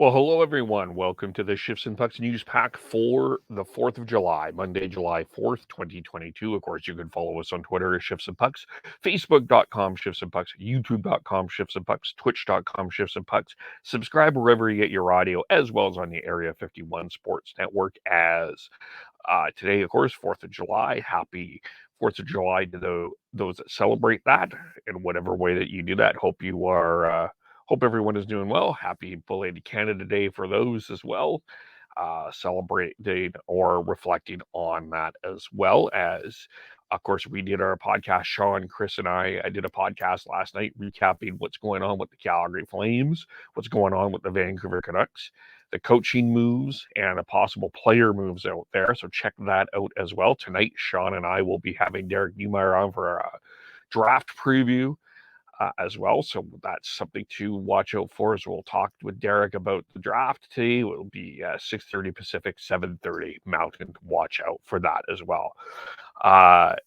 Well, hello everyone. Welcome to the Shifts and Pucks News Pack for the 4th of July, Monday, July 4th, 2022. Of course, you can follow us on Twitter at Shifts and Pucks, Facebook.com Shifts and Pucks, YouTube.com Shifts and Pucks, Twitch.com Shifts and Pucks. Subscribe wherever you get your audio, as well as on the Area 51 Sports Network. As today, of course, 4th of July. Happy 4th of July to those that celebrate that in whatever way that you do that. Hope everyone is doing well. Happy belated Canada Day for those as well. Celebrating or reflecting on that, as well as, of course, we did our podcast. Sean, Chris, and I did a podcast last night recapping what's going on with the Calgary Flames, what's going on with the Vancouver Canucks, the coaching moves, and the possible player moves out there. So check that out as well. Tonight, Sean and I will be having Derek Newmeyer on for a draft preview as well. So that's something to watch out for, as we'll talk with Derek about the draft today. It will be 6:30 Pacific, 7:30 Mountain. Watch out for that as well.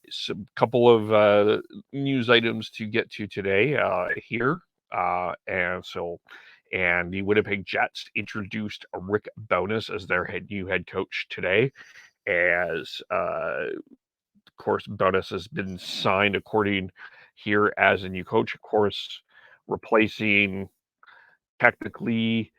Some couple of news items to get to today here. And the Winnipeg Jets introduced Rick Bowness as their new head coach today, as of course Bowness has been signed according here as a new coach, of course, replacing technically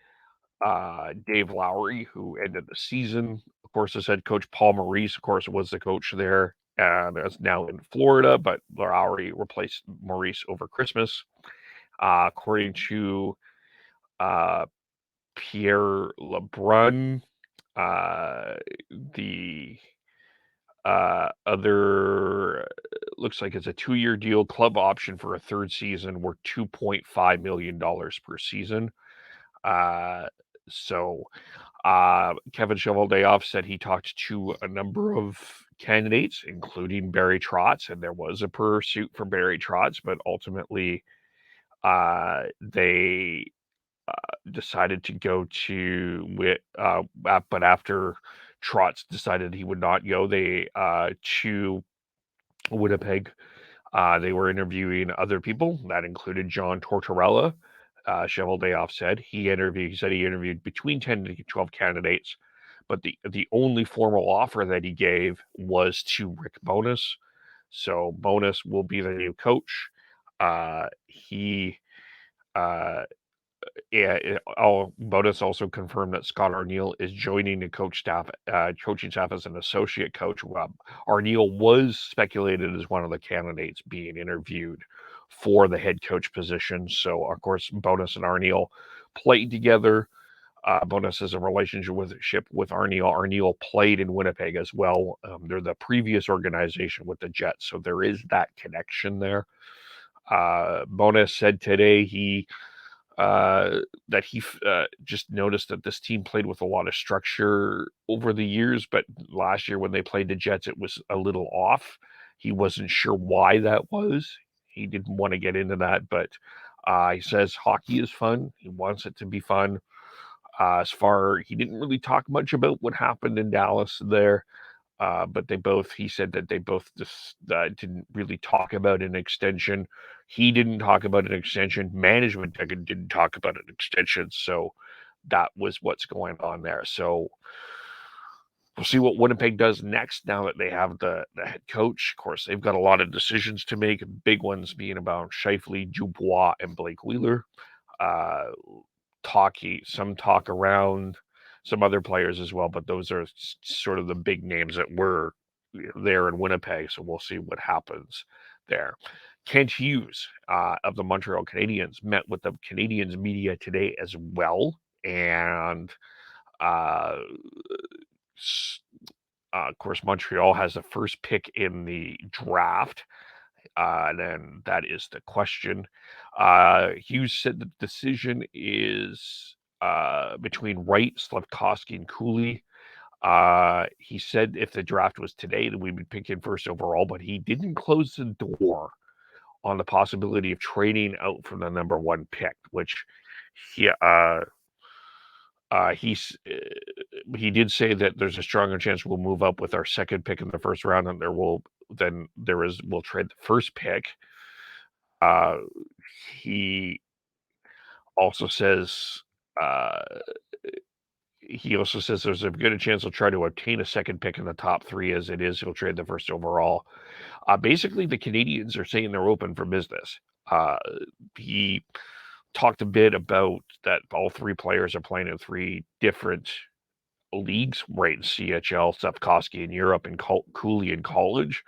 Dave Lowry, who ended the season. Of course, as head coach, Paul Maurice, of course, was the coach there and is now in Florida, but Lowry replaced Maurice over Christmas. According to Pierre LeBrun, the other looks like it's a 2-year deal, club option for a third season, worth $2.5 million per season. So Kevin Cheveldayoff said he talked to a number of candidates, including Barry Trotz, and there was a pursuit for Barry Trotz, but ultimately they decided to go but after Trotz decided he would not go, they to Winnipeg. They were interviewing other people. That included John Tortorella. Cheveldayoff said he said he interviewed between 10 to 12 candidates, but the only formal offer that he gave was to Rick Bowness. So Bowness will be the new coach. He Bowness also confirmed that Scott Arniel is joining the coaching staff as an associate coach. Arniel was speculated as one of the candidates being interviewed for the head coach position. So, of course, Bowness and Arniel played together. Bowness has a relationship with Arniel. Arniel played in Winnipeg as well. They're the previous organization with the Jets, so there is that connection there. Bowness said today that he just noticed that this team played with a lot of structure over the years, but last year when they played the Jets, it was a little off. He wasn't sure why that was. He didn't want to get into that, but he says hockey is fun. He wants it to be fun. He didn't really talk much about what happened in Dallas there. But he said that they both just didn't really talk about an extension. He didn't talk about an extension. Management didn't talk about an extension. So that was what's going on there. So we'll see what Winnipeg does next now that they have the head coach. Of course, they've got a lot of decisions to make, big ones being about Scheifele, Dubois, and Blake Wheeler. Some talk around some other players as well, but those are sort of the big names that were there in Winnipeg. So we'll see what happens there. Kent Hughes of the Montreal Canadiens met with the Canadiens media today as well, and of course Montreal has the first pick in the draft. Then that is the question. Hughes said the decision is between Wright, Slafkovsky, and Cooley. He said if the draft was today, that we would pick him first overall, but he didn't close the door on the possibility of trading out from the number one pick, which he he did say that there's a stronger chance we'll move up with our second pick in the first round, and we'll trade the first pick. He also says Uh, he also says there's a good chance he'll try to obtain a second pick in the top 3. As it is, he'll trade the first overall. Basically, the Canadiens are saying they're open for business. He talked a bit about that all 3 players are playing in 3 different leagues, right? In CHL, Safkowski in Europe, and Cooley in college.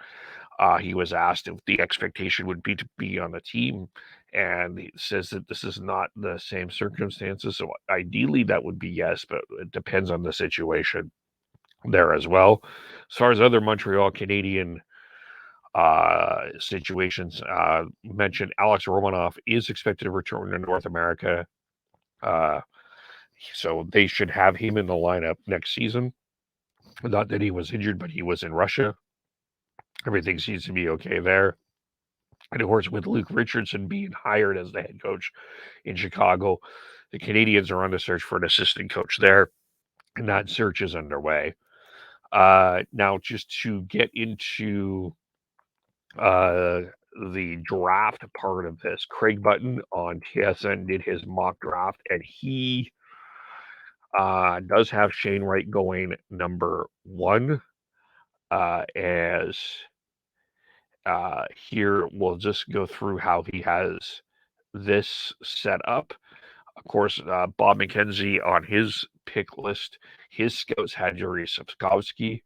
He was asked if the expectation would be to be on the team, and he says that this is not the same circumstances. So ideally, that would be yes, but it depends on the situation there as well. As far as other Montreal Canadian situations, mentioned Alex Romanoff is expected to return to North America. So they should have him in the lineup next season. Not that he was injured, but he was in Russia. Everything seems to be okay there. And of course, with Luke Richardson being hired as the head coach in Chicago, the Canadiens are on the search for an assistant coach there, and that search is underway. Now, just to get into the draft part of this, Craig Button on TSN did his mock draft, and he does have Shane Wright going number 1. As here, we'll just go through how he has this set up. Of course, Bob McKenzie on his pick list, his scouts had Yuri Safkowski.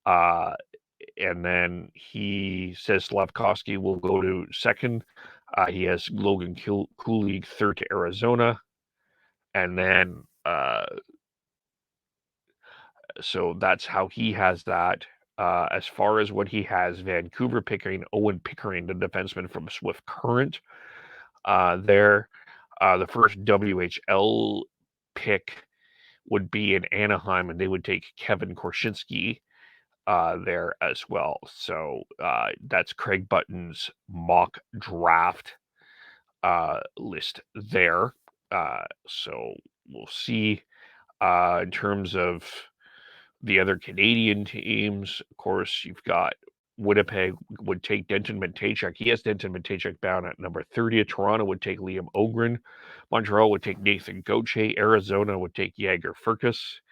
And then he says Slavkovsky will go to second. He has Logan Cooley third to Arizona. And then, so that's how he has that. As far as what he has, Vancouver picking Owen Pickering, the defenseman from Swift Current. There, the first WHL pick would be in Anaheim, and they would take Kevin Korshinsky there as well. So that's Craig Button's mock draft list there. So we'll see in terms of the other Canadian teams. Of course, you've got Winnipeg would take Denton Matejchuk. He has Denton Matejchuk bound at number 30. Toronto would take Liam Ogren. Montreal would take Nathan Gauthier. Arizona would take Jaeger Furcus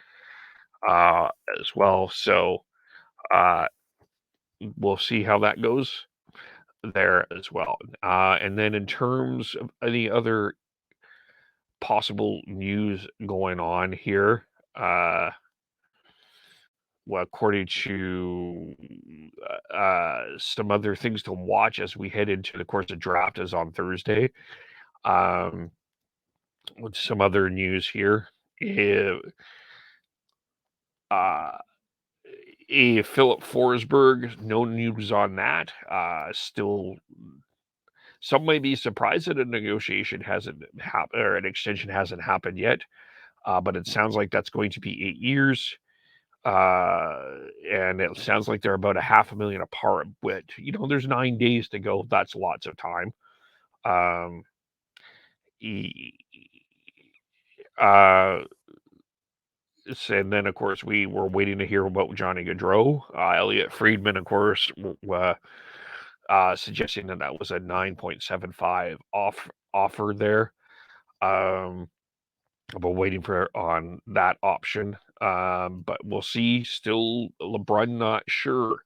as well. So we'll see how that goes there as well. And then in terms of any other possible news going on here, well, according to some other things to watch as we head into the course of draft is on Thursday. With some other news here, Philip Forsberg, no news on that. Still, some may be surprised that a negotiation hasn't happened or an extension hasn't happened yet, but it sounds like that's going to be 8 years. And it sounds like they're about $500,000 apart, but there's 9 days to go. That's lots of time. And then, of course, we were waiting to hear about Johnny Gaudreau. Elliot Friedman, of course, suggesting that was a 9.75 offer there. But waiting on that option. But we'll see. Still, LeBrun not sure.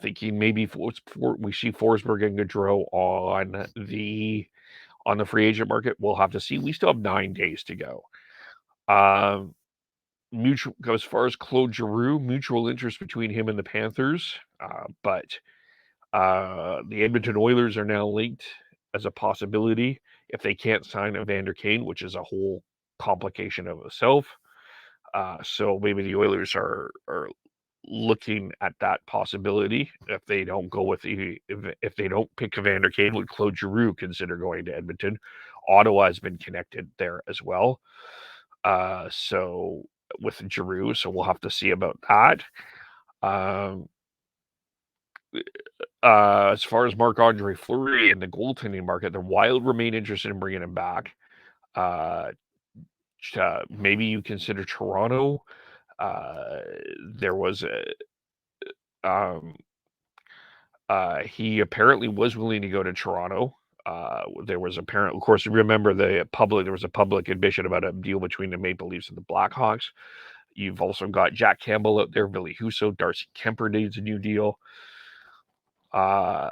Thinking maybe we see Forsberg and Gaudreau on the free agent market. We'll have to see. We still have 9 days to go. Mutual, as far as Claude Giroux, mutual interest between him and the Panthers. But the Edmonton Oilers are now linked as a possibility if they can't sign Evander Kane, which is a whole complication of itself. So maybe the Oilers are looking at that possibility. If they don't go with if they don't pick Evander Kane, would Claude Giroux consider going to Edmonton? Ottawa has been connected there as well. So with Giroux, so we'll have to see about that. As far as Marc-Andre Fleury and the goaltending market, the Wild remain interested in bringing him back. Maybe you consider Toronto. There was he apparently was willing to go to Toronto. There was apparent, of course, remember there was a public admission about a deal between the Maple Leafs and the Blackhawks. You've also got Jack Campbell out there, Billy Husso, Darcy Kemper needs a new deal. And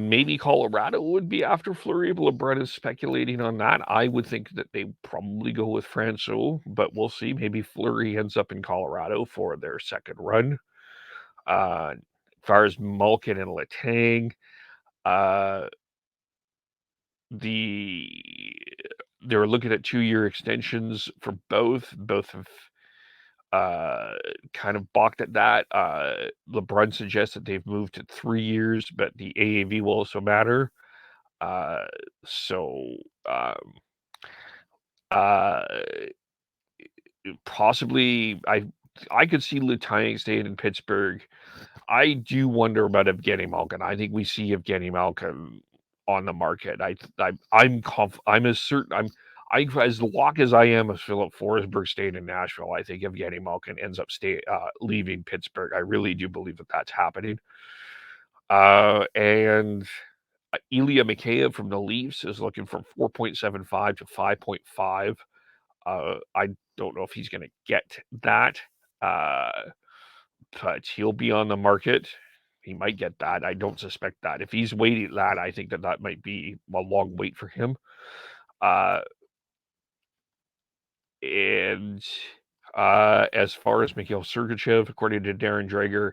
maybe Colorado would be after Fleury. LeBrun is speculating on that. I would think that they probably go with Francouz, but we'll see. Maybe Fleury ends up in Colorado for their second run. As far as Malkin and Letang, they're looking at 2-year extensions for both. Both have kind of balked at that. LeBrun suggests that they've moved to 3 years, but the AAV will also matter. Possibly, I could see Letang staying in Pittsburgh. I do wonder about Evgeny Malkin. I think we see Evgeny Malkin on the market. I'm as certain. I as lock as I am as Philip Forsberg staying in Nashville. I think Evgeny Malkin ends up leaving Pittsburgh. I really do believe that that's happening. And Ilya Mikheyev from the Leafs is looking from 4.75 to 5.5. I don't know if he's going to get that, but he'll be on the market. He might get that. I don't suspect that. If he's waiting that, I think that might be a long wait for him. And as far as Mikhail Sergachev, according to Darren Dreger,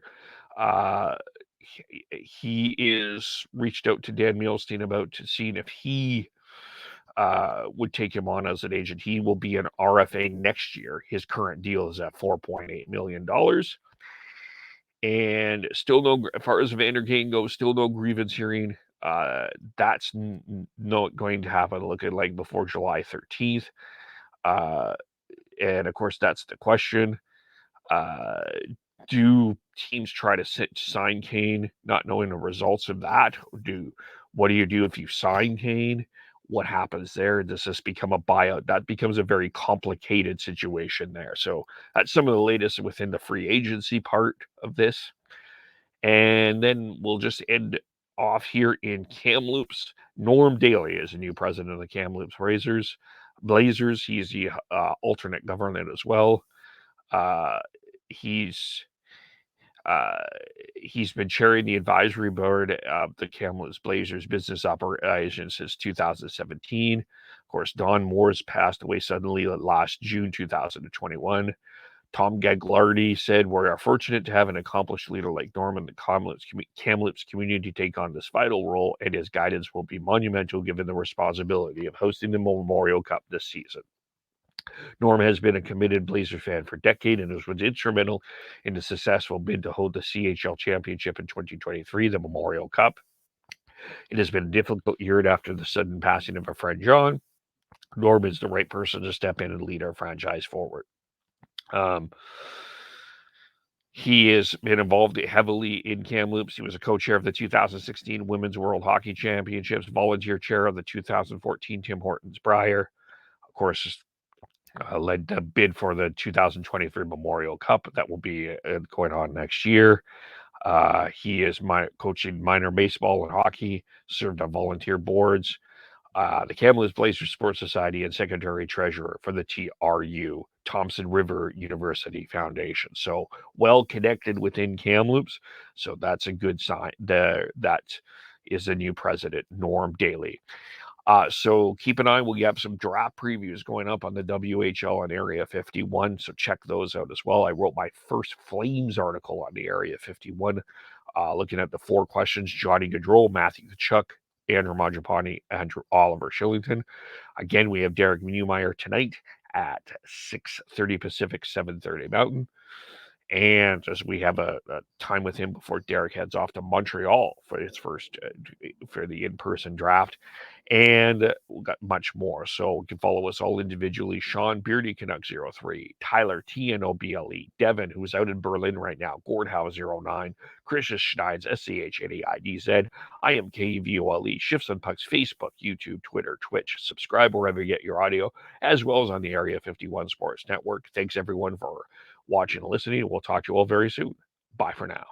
he is reached out to Dan Milstein about seeing if he would take him on as an agent. He will be an RFA next year. His current deal is at $4.8 million. And still no, as far as Vander Kane goes, still no grievance hearing. That's not going to happen looking like before July 13th. And of course, that's the question. Do teams try to sign Kane, not knowing the results of that? What do you do if you sign Kane? What happens there? Does this become a buyout? That becomes a very complicated situation there. So that's some of the latest within the free agency part of this. And then we'll just end off here in Kamloops. Norm Daley is the new president of the Kamloops Blazers. He's the alternate governor as well. He's been chairing the advisory board of the Kamloops Blazers business operations since 2017. Of course, Don Moores passed away suddenly last June 2021. Tom Gagliardi said, "We are fortunate to have an accomplished leader like Norm in the Kamloops community take on this vital role, and his guidance will be monumental given the responsibility of hosting the Memorial Cup this season." Norm has been a committed Blazers fan for decades and was instrumental in the successful bid to hold the CHL championship in 2023, the Memorial Cup. It has been a difficult year after the sudden passing of a friend, John. Norm is the right person to step in and lead our franchise forward. He has been involved heavily in Kamloops. He was a co-chair of the 2016 Women's World Hockey Championships, volunteer chair of the 2014 Tim Hortons Brier. Of course, led the bid for the 2023 Memorial Cup that will be going on next year. He is coaching minor baseball and hockey, served on volunteer boards, the Kamloops Blazers Sports Society, and secretary treasurer for the TRU, Thompson River University Foundation. So well connected within Kamloops. So that's a good sign. That is the new president, Norm Daley. So keep an eye. We have some draft previews going up on the WHL and Area 51. So check those out as well. I wrote my first Flames article on the Area 51, looking at the 4 questions: Johnny Gaudreau, Matthew Tkachuk, Andrew Mangiapane, Andrew Oliver Shillington. Again, we have Derek Newmeyer tonight at 6:30 Pacific, 7:30 Mountain. And as we have a time with him before Derek heads off to Montreal for his first for the in-person draft, and we've got much more. So you can follow us all individually. Sean Beardy, Canuck 03, Tyler TNOBLE, Devin, who's out in Berlin right now, Gordhouse 09, Christian Schneid's SCHNEIDZ. I am KVOLE, Shifts on Pucks, Facebook, YouTube, Twitter, Twitch. Subscribe wherever you get your audio, as well as on the Area 51 Sports Network. Thanks everyone for watching and listening. We'll talk to you all very soon. Bye for now.